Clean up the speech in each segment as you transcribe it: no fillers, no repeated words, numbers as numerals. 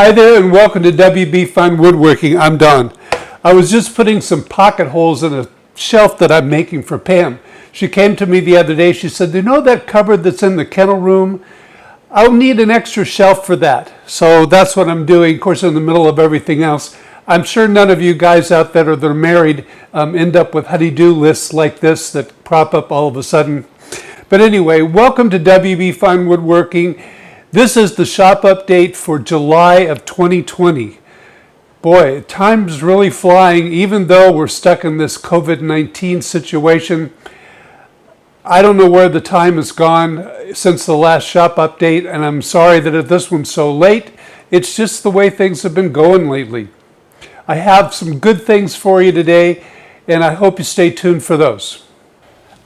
Hi there and welcome to WB Fine Woodworking. I'm Don. I was just putting some pocket holes in a shelf that I'm making for Pam. She came to me the other day. She said, you know that cupboard that's in the kennel room? I'll need an extra shelf for that. So that's what I'm doing, of course, in the middle of everything else. I'm sure none of you guys out there that are married end up with honey-do lists like this that prop up all of a sudden. But anyway, welcome to WB Fine Woodworking. This is the shop update for July of 2020. Boy, time's really flying, even though we're stuck in this COVID-19 situation. I don't know where the time has gone since the last shop update, and I'm sorry that this one's so late. It's just the way things have been going lately. I have some good things for you today, and I hope you stay tuned for those.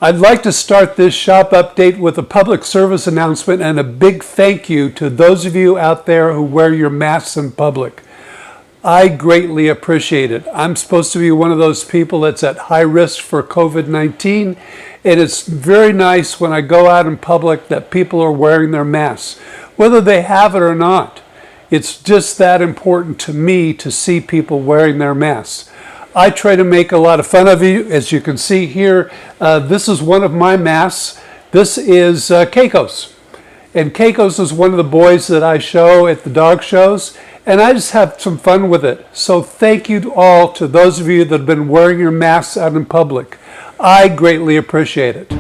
I'd like to start this shop update with a public service announcement and a big thank you to those of you out there who wear your masks in public. I greatly appreciate it. I'm supposed to be one of those people that's at high risk for COVID-19, and it's very nice when I go out in public that people are wearing their masks, whether they have it or not. It's just that important to me to see people wearing their masks. I try to make a lot of fun of you. As you can see here, this is one of my masks. This is Keiko's. And Keiko's is one of the boys that I show at the dog shows. And I just have some fun with it. So thank you all to those of you that have been wearing your masks out in public. I greatly appreciate it.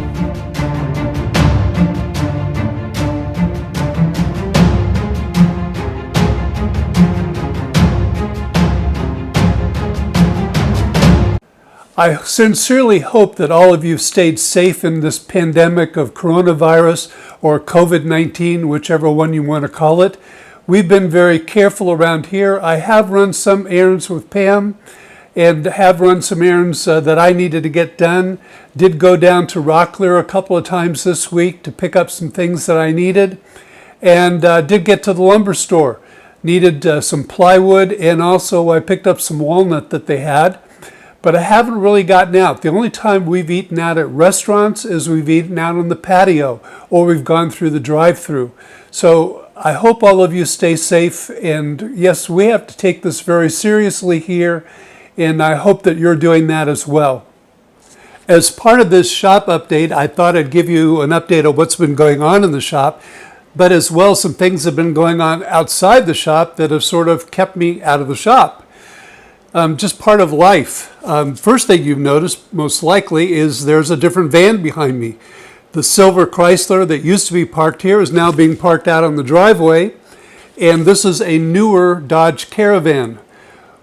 I sincerely hope that all of you stayed safe in this pandemic of coronavirus or COVID-19, whichever one you want to call it. We've been very careful around here. I have run some errands with Pam and have run some errands that I needed to get done. Did go down to Rocklear a couple of times this week to pick up some things that I needed, and did get to the lumber store. Needed some plywood, and also I picked up some walnut that they had. But I haven't really gotten out. The only time we've eaten out at restaurants is we've eaten out on the patio or we've gone through the drive-through. So I hope all of you stay safe. And yes, we have to take this very seriously here. And I hope that you're doing that as well. As part of this shop update, I thought I'd give you an update of what's been going on in the shop, but as well some things have been going on outside the shop that have sort of kept me out of the shop. Just part of life. First thing you've noticed, most likely, is there's a different van behind me. The silver Chrysler that used to be parked here is now being parked out on the driveway, and this is a newer Dodge Caravan.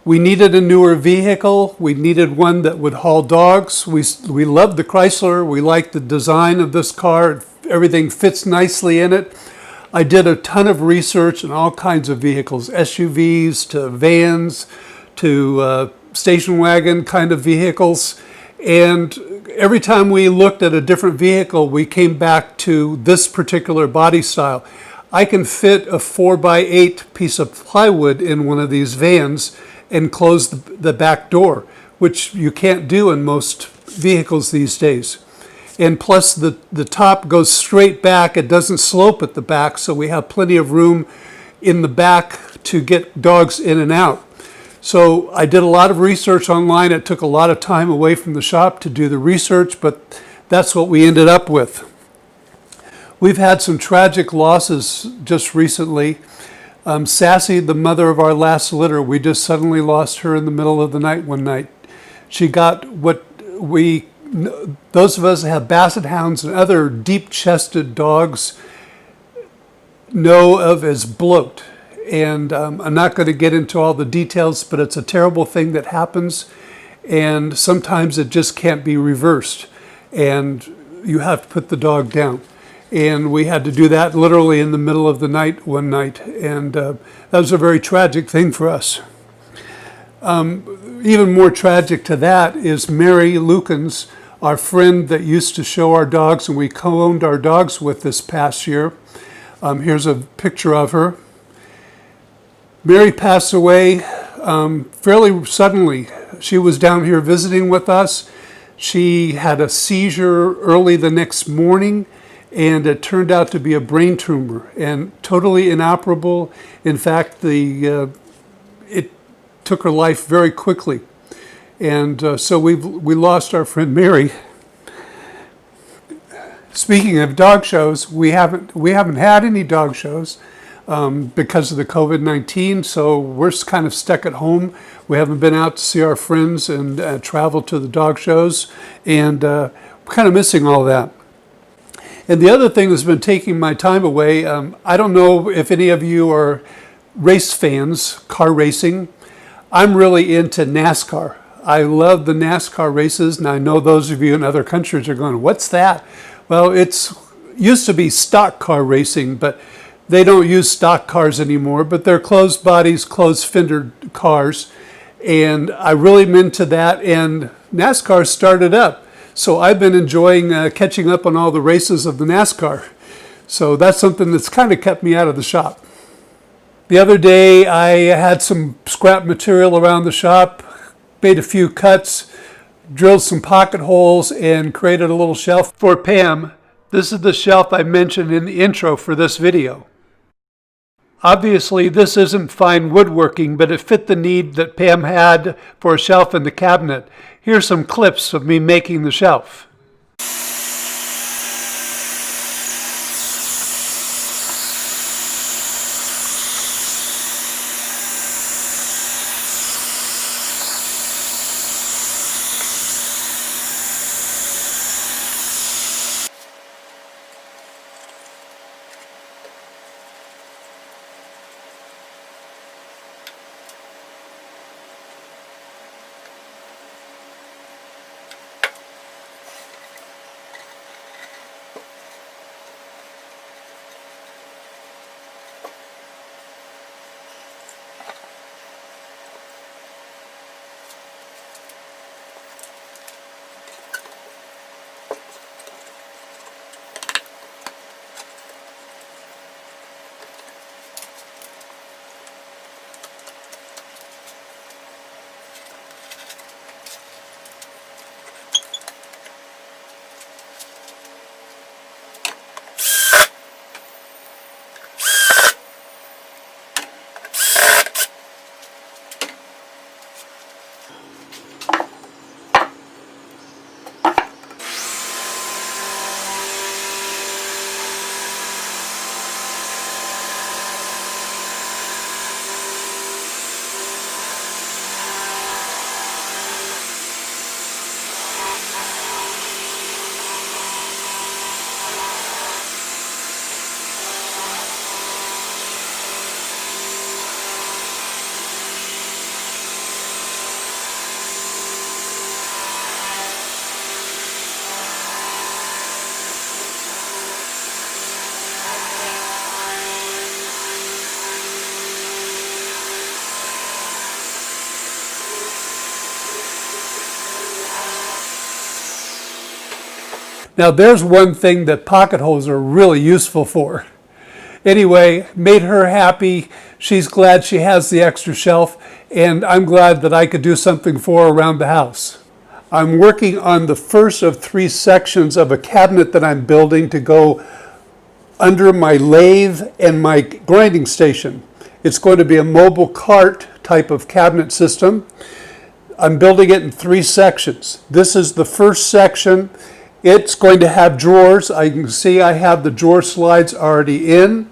We needed a newer vehicle. We needed one that would haul dogs. We loved the Chrysler. We liked the design of this car. Everything fits nicely in it. I did a ton of research on all kinds of vehicles, SUVs to vans, to station wagon kind of vehicles, and every time we looked at a different vehicle, we came back to this particular body style. I can fit a 4x8 piece of plywood in one of these vans and close the back door, which you can't do in most vehicles these days. And plus the top goes straight back. It doesn't slope at the back, so we have plenty of room in the back to get dogs in and out. So I did a lot of research online. It took a lot of time away from the shop to do the research, but that's what we ended up with. We've had some tragic losses just recently. Sassy, the mother of our last litter, we just suddenly lost her in the middle of the night one night. She got what those of us that have basset hounds and other deep-chested dogs know of as bloat. And I'm not going to get into all the details, but it's a terrible thing that happens, and sometimes it just can't be reversed, and you have to put the dog down. And we had to do that literally in the middle of the night one night, and that was a very tragic thing for us. Even more tragic to that is Mary Lukens, our friend that used to show our dogs, and we co-owned our dogs with this past year. Here's a picture of her. Mary passed away fairly suddenly. She was down here visiting with us. She had a seizure early the next morning and it turned out to be a brain tumor and totally inoperable. In fact, it took her life very quickly. And so we lost our friend Mary. Speaking of dog shows, we haven't had any dog shows because of the COVID-19, so we're kind of stuck at home. We haven't been out to see our friends and travel to the dog shows, and we're kind of missing all that. And the other thing that's been taking my time away, I don't know if any of you are race fans, car racing. I'm really into NASCAR. I love the NASCAR races, and I know those of you in other countries are going, what's that? Well, it's used to be stock car racing, but they don't use stock cars anymore, but they're closed bodies, closed fender cars. And I really am into that, and NASCAR started up. So I've been enjoying catching up on all the races of the NASCAR. So that's something that's kind of kept me out of the shop. The other day I had some scrap material around the shop, made a few cuts, drilled some pocket holes, and created a little shelf for Pam. This is the shelf I mentioned in the intro for this video. Obviously, this isn't fine woodworking, but it fit the need that Pam had for a shelf in the cabinet. Here's some clips of me making the shelf. Now there's one thing that pocket holes are really useful for. Anyway, made her happy. She's glad she has the extra shelf, and I'm glad that I could do something for her around the house. I'm working on the first of 3 sections of a cabinet that I'm building to go under my lathe and my grinding station. It's going to be a mobile cart type of cabinet system. I'm building it in 3 sections. This is the first section. It's going to have drawers. I can see I have the drawer slides already in.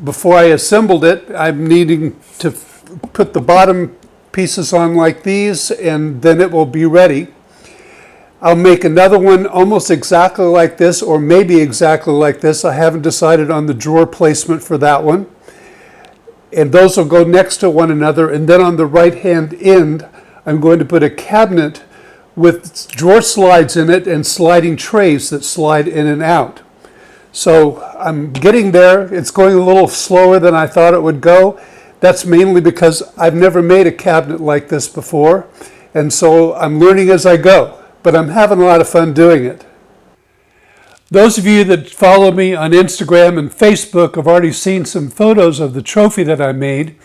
Before I assembled it, I'm needing to put the bottom pieces on like these, and then it will be ready. I'll make another one almost exactly like this, or maybe exactly like this. I haven't decided on the drawer placement for that one. And those will go next to one another. And then on the right-hand end, I'm going to put a cabinet with drawer slides in it and sliding trays that slide in and out. So I'm getting there. It's going a little slower than I thought it would go. That's mainly because I've never made a cabinet like this before, and so I'm learning as I go, but I'm having a lot of fun doing it. Those of you that follow me on Instagram and Facebook have already seen some photos of the trophy that I made.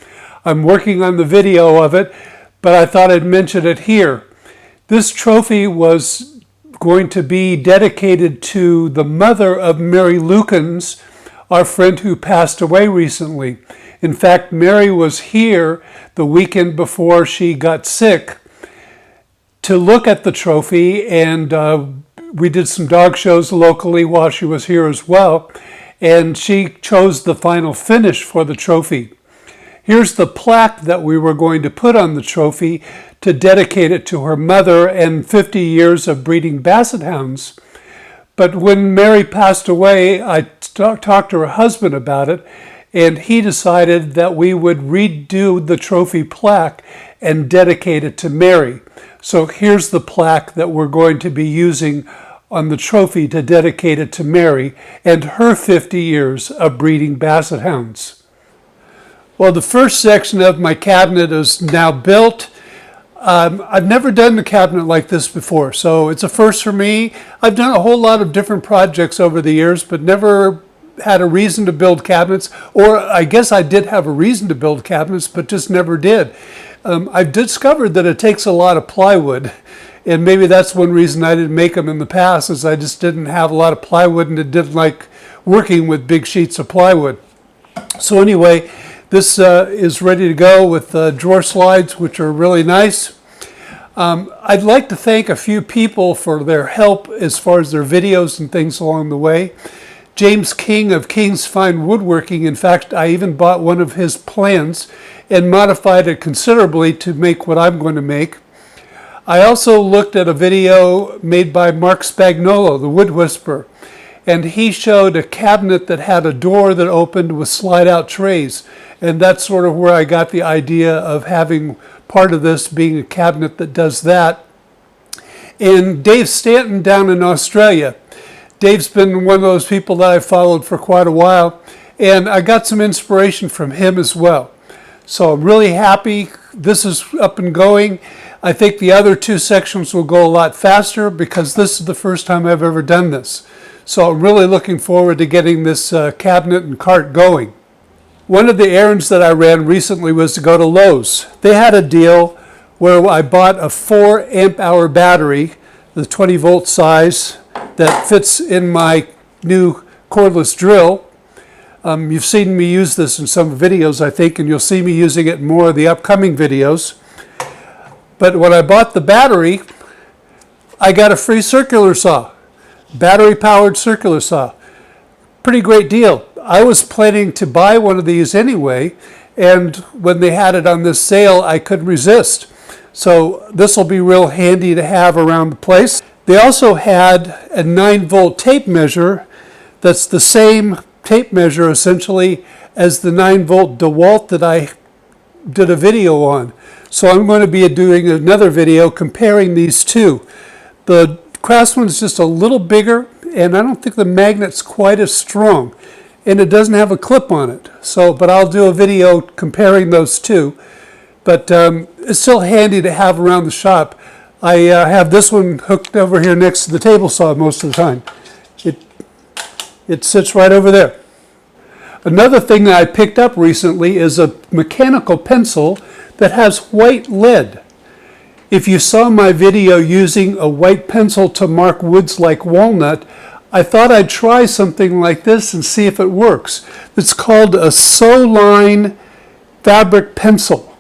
I'm working on the video of it, but I thought I'd mention it here. This trophy was going to be dedicated to the mother of Mary Lukens, our friend who passed away recently. In fact, Mary was here the weekend before she got sick to look at the trophy, and we did some dog shows locally while she was here as well, and she chose the final finish for the trophy. Here's the plaque that we were going to put on the trophy to dedicate it to her mother and 50 years of breeding Basset Hounds. But when Mary passed away, I talked to her husband about it, and he decided that we would redo the trophy plaque and dedicate it to Mary. So here's the plaque that we're going to be using on the trophy to dedicate it to Mary and her 50 years of breeding Basset Hounds. Well, the first section of my cabinet is now built. I've never done a cabinet like this before, so it's a first for me. I've done a whole lot of different projects over the years, but never had a reason to build cabinets, or I guess I did have a reason to build cabinets, but just never did. I've discovered that it takes a lot of plywood, and maybe that's one reason I didn't make them in the past, is I just didn't have a lot of plywood and didn't like working with big sheets of plywood. So anyway, this is ready to go with drawer slides, which are really nice. I'd like to thank a few people for their help as far as their videos and things along the way. James King of King's Fine Woodworking. In fact, I even bought one of his plans and modified it considerably to make what I'm going to make. I also looked at a video made by Mark Spagnolo, the Wood Whisperer, and he showed a cabinet that had a door that opened with slide-out trays, and that's sort of where I got the idea of having part of this being a cabinet that does that. And Dave Stanton down in Australia. Dave's been one of those people that I've followed for quite a while, and I got some inspiration from him as well. So I'm really happy this is up and going. I think the other two sections will go a lot faster because this is the first time I've ever done this. So I'm really looking forward to getting this cabinet and cart going. One of the errands that I ran recently was to go to Lowe's. They had a deal where I bought a 4 amp hour battery, the 20 volt size, that fits in my new cordless drill. You've seen me use this in some videos, I think, and you'll see me using it in more of the upcoming videos. But when I bought the battery, I got a free circular saw, battery-powered circular saw. Pretty great deal. I was planning to buy one of these anyway, and when they had it on this sale, I couldn't resist. So this will be real handy to have around the place. They also had a 9-volt tape measure that's the same tape measure essentially as the 9-volt DeWalt that I did a video on. So I'm going to be doing another video comparing these two. The Craftsman's just a little bigger, and I don't think the magnet's quite as strong, and it doesn't have a clip on it. So, but I'll do a video comparing those two. But it's still handy to have around the shop. I have this one hooked over here next to the table saw most of the time. It sits right over there. Another thing that I picked up recently is a mechanical pencil that has white lead. If you saw my video using a white pencil to mark woods like walnut, I thought I'd try something like this and see if it works. It's called a Sewline fabric pencil.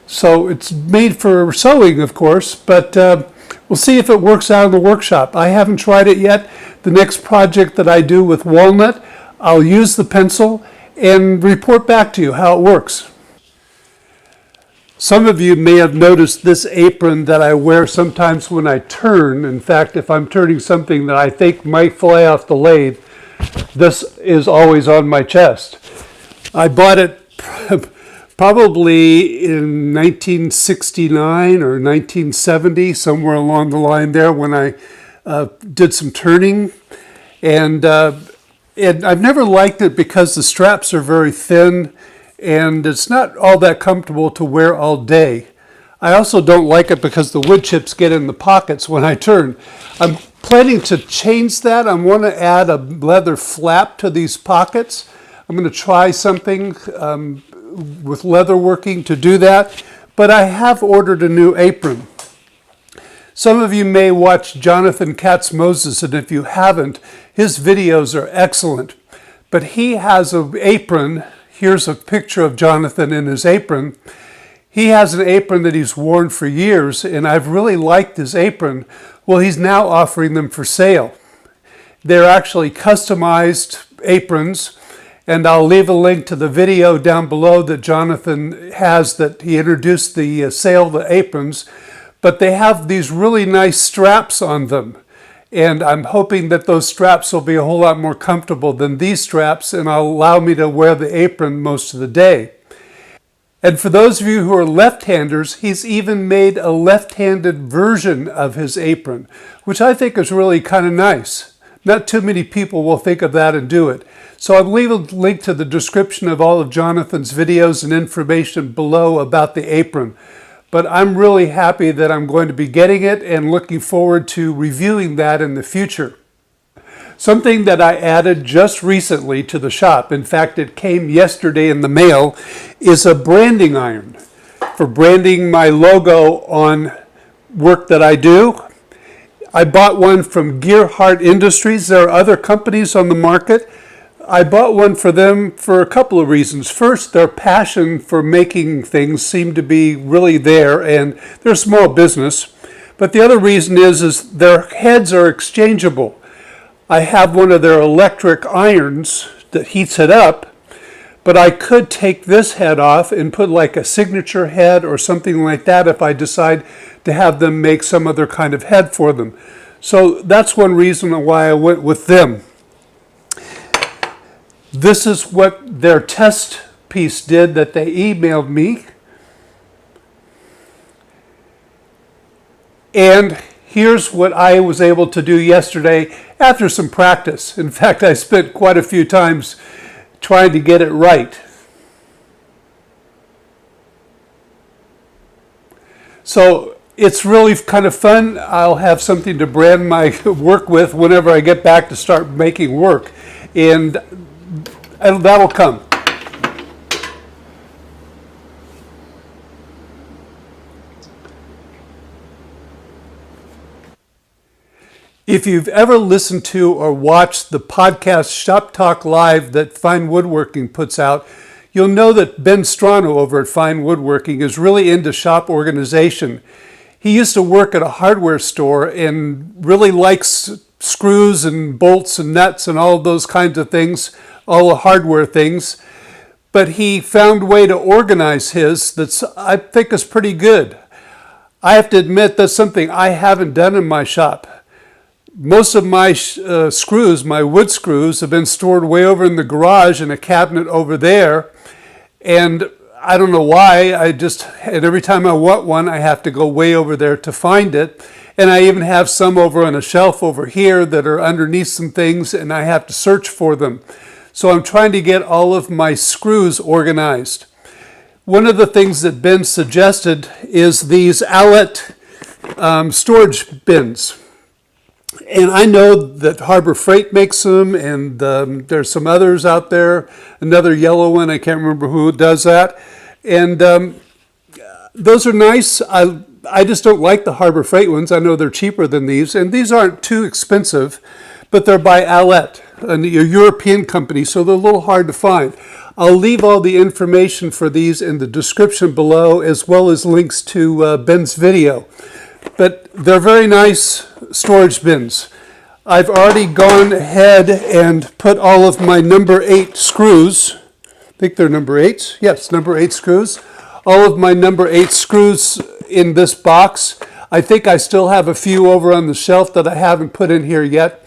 So it's made for sewing, of course, but we'll see if it works out in the workshop. I haven't tried it yet. The next project that I do with walnut, I'll use the pencil and report back to you how it works. Some of you may have noticed this apron that I wear sometimes when I turn. In fact, if I'm turning something that I think might fly off the lathe, this is always on my chest. I bought it probably in 1969 or 1970, somewhere along the line there when I did some turning. And I've never liked it because the straps are very thin and it's not all that comfortable to wear all day. I also don't like it because the wood chips get in the pockets when I turn. I'm planning to change that. I want to add a leather flap to these pockets. I'm going to try something with leather working to do that, but I have ordered a new apron. Some of you may watch Jonathan Katz-Moses, and if you haven't, his videos are excellent. But he has an apron. Here's a picture of Jonathan in his apron. He has an apron that he's worn for years, and I've really liked his apron. Well, he's now offering them for sale. They're actually customized aprons, and I'll leave a link to the video down below that Jonathan has that he introduced the sale of the aprons. But they have these really nice straps on them. And I'm hoping that those straps will be a whole lot more comfortable than these straps and will allow me to wear the apron most of the day. And for those of you who are left-handers, he's even made a left-handed version of his apron, which I think is really kind of nice. Not too many people will think of that and do it. So I'll leave a link to the description of all of Jonathan's videos and information below about the apron. But I'm really happy that I'm going to be getting it and looking forward to reviewing that in the future. Something that I added just recently to the shop, in fact it came yesterday in the mail, is a branding iron for branding my logo on work that I do. I bought one from Gearhart Industries. There are other companies on the market. I bought one for them for a couple of reasons. First, their passion for making things seemed to be really there, and they're a small business. But the other reason is their heads are exchangeable. I have one of their electric irons that heats it up, but I could take this head off and put like a signature head or something like that if I decide to have them make some other kind of head for them. So that's one reason why I went with them. This is what their test piece did that they emailed me. And here's what I was able to do yesterday after some practice. In fact, I spent quite a few times trying to get it right. So it's really kind of fun. I'll have something to brand my work with whenever I get back to start making work. And that'll come. If you've ever listened to or watched the podcast Shop Talk Live that Fine Woodworking puts out, you'll know that Ben Strano over at Fine Woodworking is really into shop organization. He used to work at a hardware store and really likes screws and bolts and nuts and all those kinds of things, all the hardware things. But he found a way to organize his that I think is pretty good. I have to admit that's something I haven't done in my shop. Most of my screws, my wood screws, have been stored way over in the garage in a cabinet over there. And I don't know why, and every time I want one, I have to go way over there to find it. And I even have some over on a shelf over here that are underneath some things, and I have to search for them. So I'm trying to get all of my screws organized. One of the things that Ben suggested is these outlet storage bins. And I know that Harbor Freight makes them, and there's some others out there. Another yellow one, I can't remember who does that. And those are nice. I just don't like the Harbor Freight ones. I know they're cheaper than these, and these aren't too expensive, but they're by Outlet, a European company, so they're a little hard to find. I'll leave all the information for these in the description below, as well as links to Ben's video. But they're very nice storage bins. I've already gone ahead and put all of my number 8 screws. I think they're number 8s. Yes, number 8 screws. All of my number 8 screws in this box. I think I still have a few over on the shelf that I haven't put in here yet.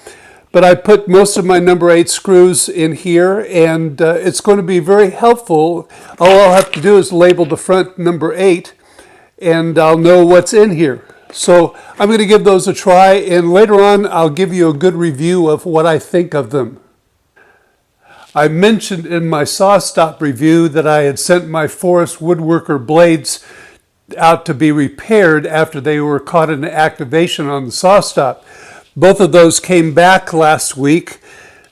But I put most of my number 8 screws in here, and it's going to be very helpful. All I'll have to do is label the front number 8, and I'll know what's in here. So I'm going to give those a try, and later on I'll give you a good review of what I think of them. I mentioned in my SawStop review that I had sent my Forest Woodworker blades out to be repaired after they were caught in activation on the SawStop. Both of those came back last week.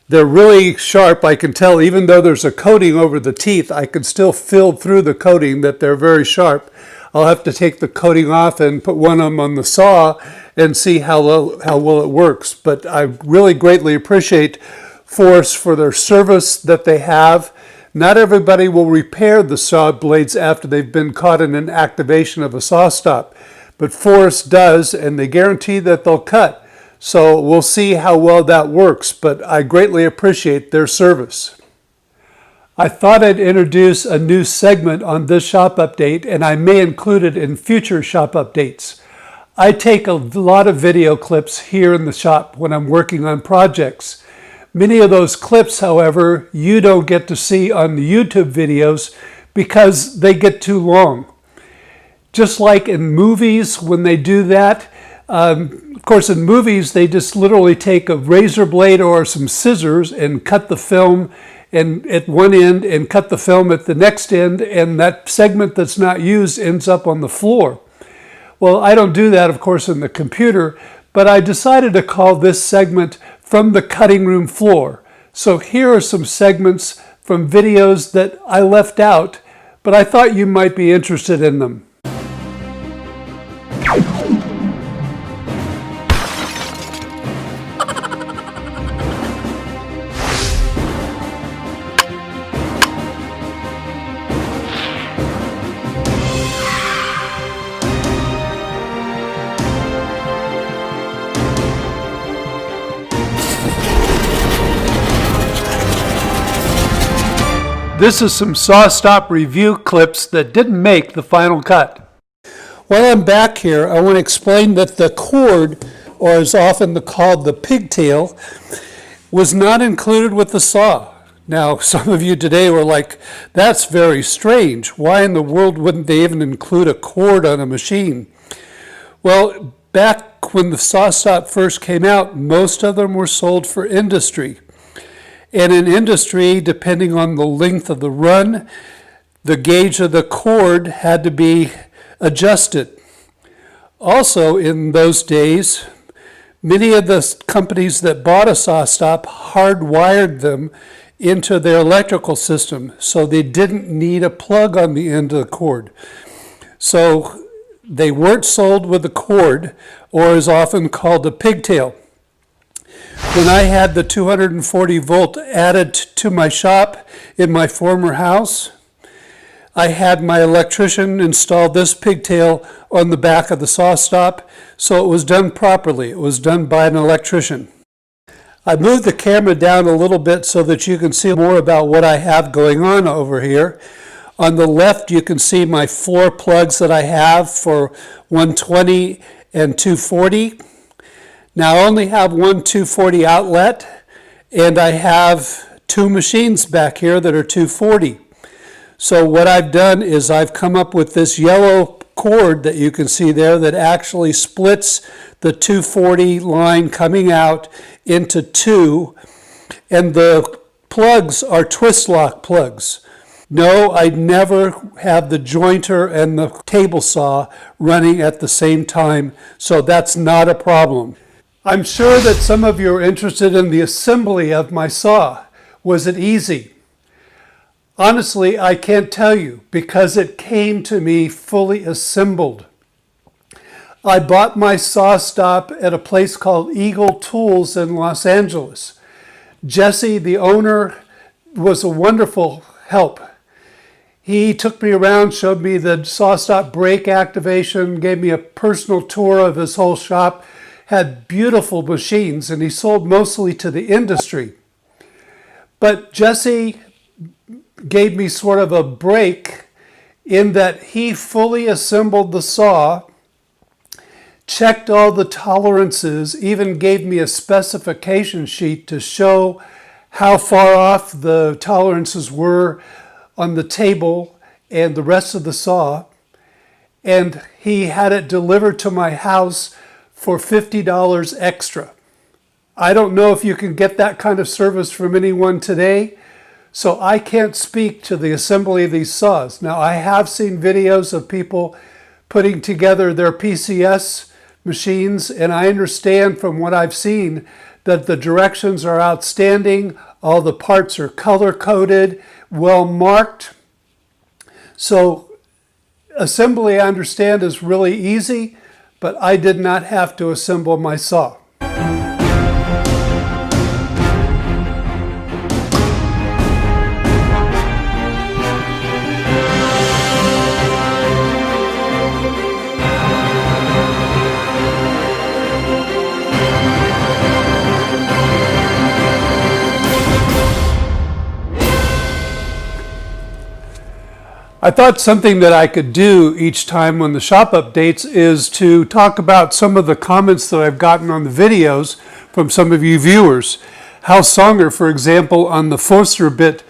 They're really sharp. I can tell, even though there's a coating over the teeth, I can still feel through the coating that they're very sharp. I'll have to take the coating off and put one of them on the saw and see how well it works. But I really greatly appreciate Forst for their service that they have. Not everybody will repair the saw blades after they've been caught in an activation of a SawStop, but Forst does, and they guarantee that they'll cut. So we'll see how well that works, but I greatly appreciate their service. I thought I'd introduce a new segment on this shop update, and I may include it in future shop updates. I take a lot of video clips here in the shop when I'm working on projects. Many of those clips, however, you don't get to see on the YouTube videos because they get too long. Just like in movies when they do that, of course in movies they just literally take a razor blade or some scissors and cut the film and at one end and cut the film at the next end, and that segment that's not used ends up on the floor. Well, I don't do that, of course, in the computer, but I decided to call this segment From the Cutting Room Floor. So here are some segments from videos that I left out, but I thought you might be interested in them. This is some SawStop review clips that didn't make the final cut. While I'm back here, I want to explain that the cord, or as often called the pigtail, was not included with the saw. Now, some of you today were like, that's very strange. Why in the world wouldn't they even include a cord on a machine? Well, back when the SawStop first came out, most of them were sold for industry. And in industry, depending on the length of the run, the gauge of the cord had to be adjusted. Also, in those days, many of the companies that bought a SawStop hardwired them into their electrical system, so they didn't need a plug on the end of the cord. So they weren't sold with a cord, or is often called a pigtail. When I had the 240 volt added to my shop in my former house, I had my electrician install this pigtail on the back of the SawStop, so it was done properly. It was done by an electrician. I moved the camera down a little bit so that you can see more about what I have going on over here. On the left, you can see my floor plugs that I have for 120 and 240. Now I only have one 240 outlet, and I have two machines back here that are 240. So what I've done is I've come up with this yellow cord that you can see there that actually splits the 240 line coming out into two, and the plugs are twist lock plugs. No, I never have the jointer and the table saw running at the same time, so that's not a problem. I'm sure that some of you are interested in the assembly of my saw. Was it easy? Honestly, I can't tell you because it came to me fully assembled. I bought my SawStop at a place called Eagle Tools in Los Angeles. Jesse, the owner, was a wonderful help. He took me around, showed me the SawStop brake activation, gave me a personal tour of his whole shop, had beautiful machines, and he sold mostly to the industry. But Jesse gave me sort of a break in that he fully assembled the saw, checked all the tolerances, even gave me a specification sheet to show how far off the tolerances were on the table and the rest of the saw. And he had it delivered to my house for $50 extra. I don't know if you can get that kind of service from anyone today, so I can't speak to the assembly of these saws. Now, I have seen videos of people putting together their PCS machines, and I understand from what I've seen that the directions are outstanding, all the parts are color-coded, well marked. So assembly, I understand, is really easy, but I did not have to assemble my saw. I thought something that I could do each time when the shop updates is to talk about some of the comments that I've gotten on the videos from some of you viewers. Hal Songer, for example, on the Forstner Bit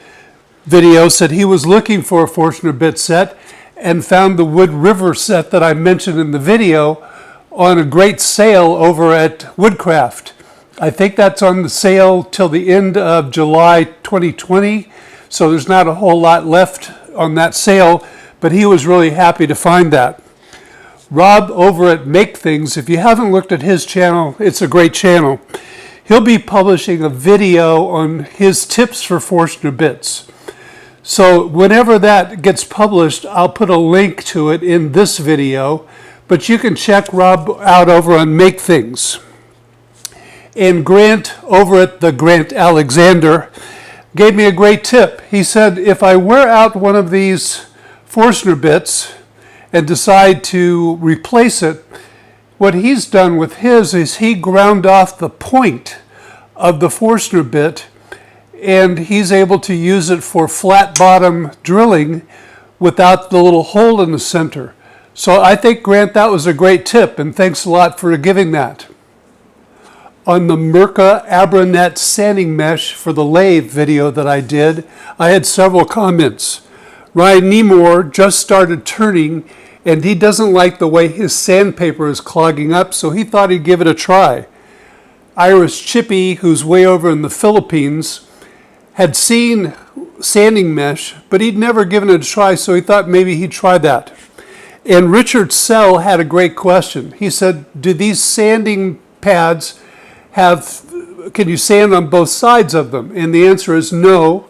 video said he was looking for a Forstner Bit set and found the Wood River set that I mentioned in the video on a great sale over at Woodcraft. I think that's on the sale till the end of July 2020, so there's not a whole lot left on that sale, but he was really happy to find that. Rob over at Make Things, if you haven't looked at his channel, it's a great channel. He'll be publishing a video on his tips for Forstner Bits. So whenever that gets published, I'll put a link to it in this video, but you can check Rob out over on Make Things. And Grant over at the Grant Alexander gave me a great tip. He said, if I wear out one of these Forstner Bits and decide to replace it, what he's done with his is he ground off the point of the Forstner Bit, and he's able to use it for flat bottom drilling without the little hole in the center. So I think, Grant, that was a great tip, and thanks a lot for giving that. On the Mirka Abranet sanding mesh for the lathe video that I did, I had several comments. Ryan Nemore just started turning, and he doesn't like the way his sandpaper is clogging up, so he thought he'd give it a try. Iris Chippy, who's way over in the Philippines, had seen sanding mesh, but he'd never given it a try, so he thought maybe he'd try that. And Richard Sell had a great question. He said, do these sanding pads can you sand on both sides of them? And the answer is no.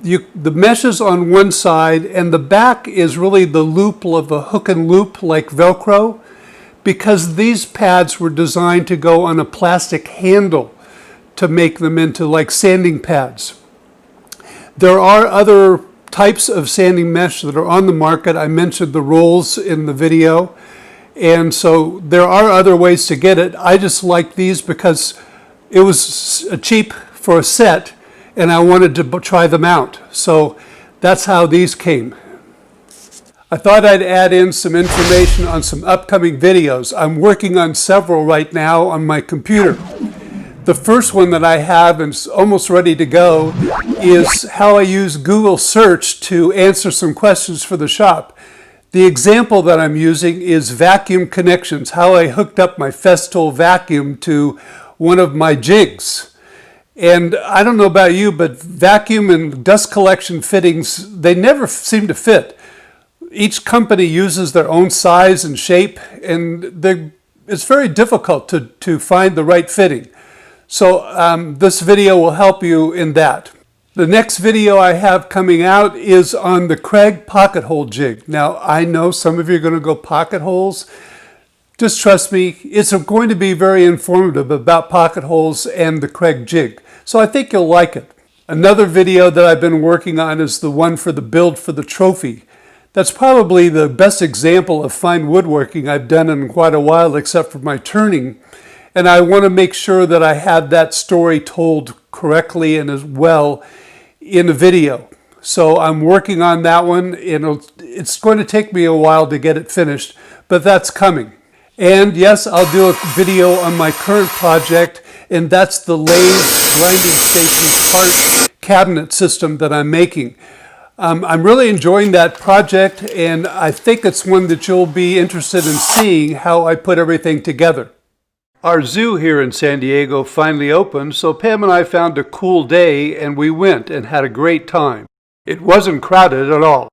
The mesh is on one side, and the back is really the loop of a hook and loop like Velcro, because these pads were designed to go on a plastic handle to make them into like sanding pads. There are other types of sanding mesh that are on the market. I mentioned the rolls in the video. And so there are other ways to get it. I just like these because it was cheap for a set, and I wanted to try them out. So that's how these came. I thought I'd add in some information on some upcoming videos. I'm working on several right now on my computer. The first one that I have and is almost ready to go is how I use Google search to answer some questions for the shop. The example that I'm using is vacuum connections, how I hooked up my Festool vacuum to one of my jigs. And I don't know about you, but vacuum and dust collection fittings, they never seem to fit. Each company uses their own size and shape, and it's very difficult to find the right fitting. So this video will help you in that. The next video I have coming out is on the Craig pocket hole jig. Now, I know some of you are going to go pocket holes. Just trust me, it's going to be very informative about pocket holes and the Craig jig. So I think you'll like it. Another video that I've been working on is the one for the build for the trophy. That's probably the best example of fine woodworking I've done in quite a while, except for my turning. And I want to make sure that I have that story told correctly and as well in a video. So I'm working on that one, and it's going to take me a while to get it finished, but that's coming. And yes, I'll do a video on my current project, and that's the lathe grinding station part cabinet system that I'm making. I'm really enjoying that project, and I think it's one that you'll be interested in seeing how I put everything together. Our zoo here in San Diego finally opened, so Pam and I found a cool day and we went and had a great time. It wasn't crowded at all.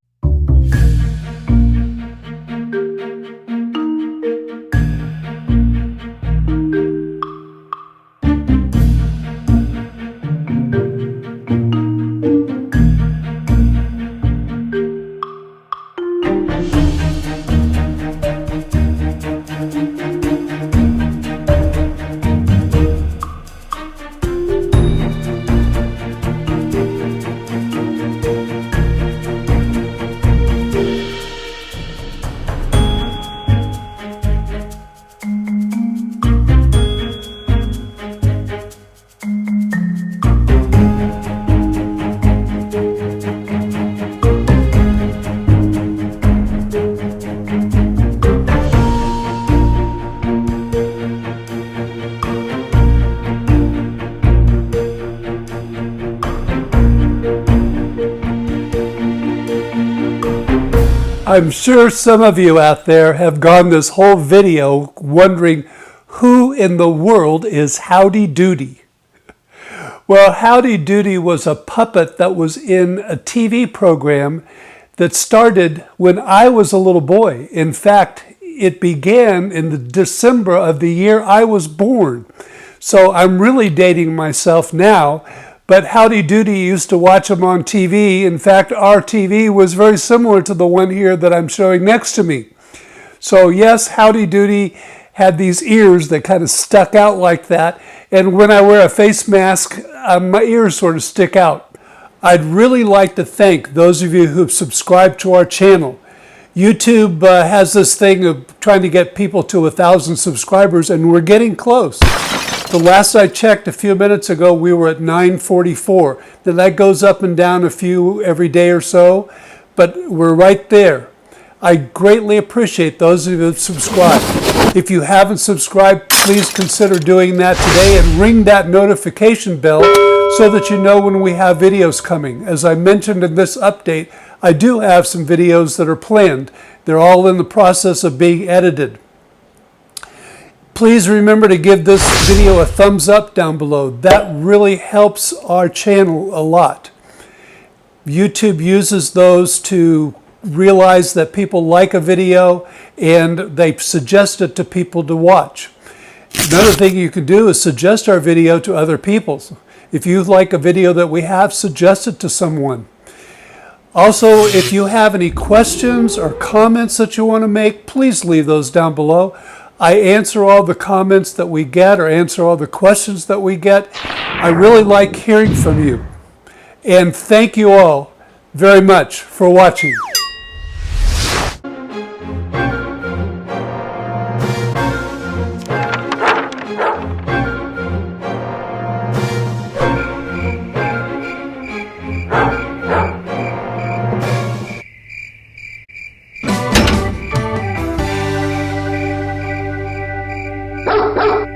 I'm sure some of you out there have gone this whole video wondering who in the world is Howdy Doody. Well, Howdy Doody was a puppet that was in a TV program that started when I was a little boy. In fact, it began in the December of the year I was born. So I'm really dating myself now, but Howdy Doody used to watch him on TV. In fact, our TV was very similar to the one here that I'm showing next to me. So yes, Howdy Doody had these ears that kind of stuck out like that. And when I wear a face mask, my ears sort of stick out. I'd really like to thank those of you who've subscribed to our channel. YouTube has this thing of trying to get people to 1,000 subscribers, and we're getting close. The last I checked a few minutes ago, we were at 944. Then that goes up and down a few every day or so, but we're right there. I greatly appreciate those of you who've subscribed. If you haven't subscribed, please consider doing that today and ring that notification bell so that you know when we have videos coming. As I mentioned in this update, I do have some videos that are planned. They're all in the process of being edited. Please remember to give this video a thumbs up down below. That really helps our channel a lot. YouTube uses those to realize that people like a video and they suggest it to people to watch. Another thing you can do is suggest our video to other people. If you like a video that we have, suggest it to someone. Also, if you have any questions or comments that you want to make, please leave those down below. I answer all the comments that we get or answer all the questions that we get. I really like hearing from you. And thank you all very much for watching. Woo!